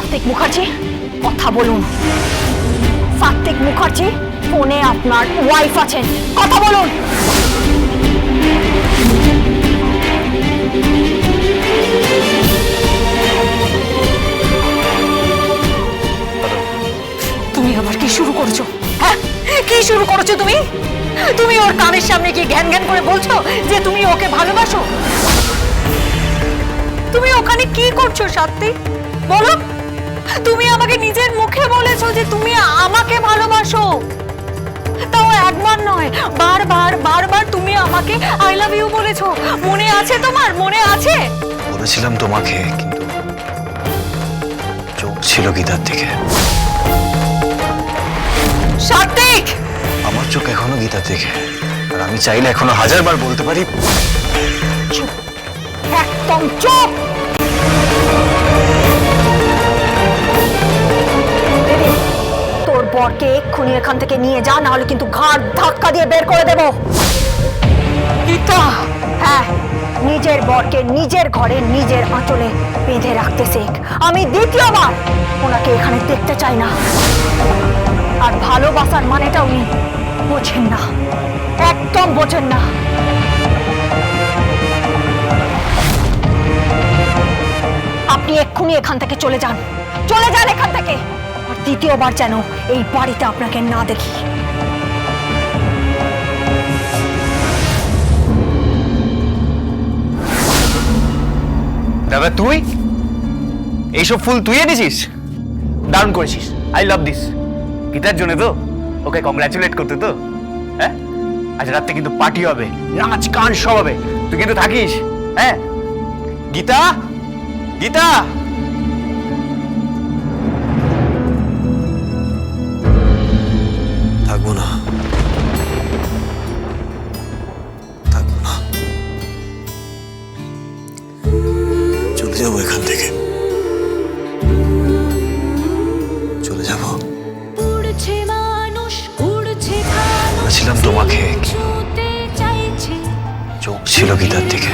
সাত্বিক মুখার্জি, কথা বলুন। সাত্বিক মুখার্জি, ফোনে আপনার ওয়াইফ আছেন, কথা বলুন। তুমি আবার কি শুরু করেছো? হ্যাঁ, কি শুরু করেছো তুমি? তুমি ওর কানের সামনে গিয়ে ঘ্যান ঘ্যান করে বলছো যে তুমি ওকে ভালোবাসো। তুমি ওখানে কি করছো সাত্বিক, বলো? তুমি আমাকে নিজের মুখে বলেছো যে তুমি আমাকে ভালোবাসো, তাও একবার নয়, বারবার বারবার তুমি আমাকে আই লাভ ইউ বলেছো। মনে আছে তোমার? মনে আছে? বলেছিলাম তোমাকে, কিন্তু চোখ ছিল গীতার দিকে। সাত্বিক, আমার চোখ এখনো গীতার দিকে, আর আমি চাইলে এখনো হাজারবার বলতে পারি। চুপ, একদম চুপ। তোর বরকে এক্ষুনি এখান থেকে নিয়ে যা, নাহলে কিন্তু ঘাড় ধাক্কা দিয়ে বের করে দেব। গীতা, হ্যাঁ, নিজের বরকে নিজের ঘরে নিজের আঁচলে বেঁধে রাখতে শেখ। আমি দ্বিতীয়বার ওনাকে এখানে দেখতে চাই না। আর ভালোবাসার মানেটা উনি বোঝেন না, একদম বোঝেন না। আপনি এক্ষুনি এখান থেকে চলে যান, চলে যান এখান থেকে। আর দ্বিতীয়বার যেন এই বাড়িতে আপনাকে না দেখি। দাদা, তুই এইসব ফুল তুই এনেছিস? দারুণ করেছিস, আই লাভ দিস। গীতার জন্য তো? ওকে কংগ্রাচুলেট করতে তো? হ্যাঁ, আজ রাতে কিন্তু পার্টি হবে, নাচ গান সব হবে, তুই কিন্তু থাকিস। হ্যাঁ গীতা, গীতা। থাকবো না, থাকবো না, চলে যাবো এখান থেকে, চলে যাবো। বলেছিলাম তোমাকে, চোখ ছিল গীতার দিকে,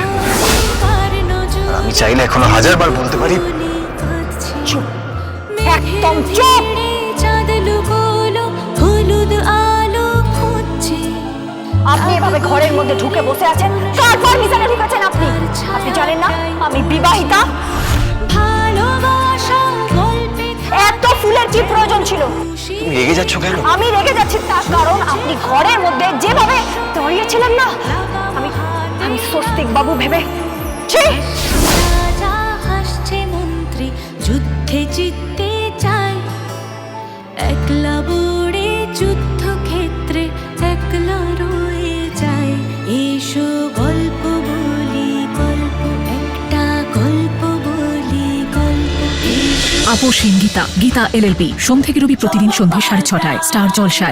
আর আমি চাইলে এখনো হাজারবার বলতে পারি। চুপ, একদম চুপ। আপনি এভাবে ঘরের মধ্যে ঢুকে বসে আছেন, কার পারমিশনে ঢুকেছেন আপনি? আপনি জানেন না আমি বিবাহিতা? এত ফুলের কি প্রয়োজন ছিল? তুমি রেগে যাচ্ছ কেন? আমি রেগে যাচ্ছি তার কারণ আপনি ঘরের মধ্যে যেভাবে দাঁড়িয়েছিলেন না, আমি আমি স্বস্তিক বাবু ভেবে ছি। হাসছে মন্ত্রী, যুদ্ধে জিততে চায়, একলা বড়ে যুদ্ধক্ষেত্রে একলা রয়ে যায়। এসো গল্প বলি, গল্প একটা গল্প বলি, গল্প। আপোষ গীতা, গীতা LLB, সোম থেকে রবি প্রতিদিন সন্ধ্যে 6:30 স্টার জলসায়।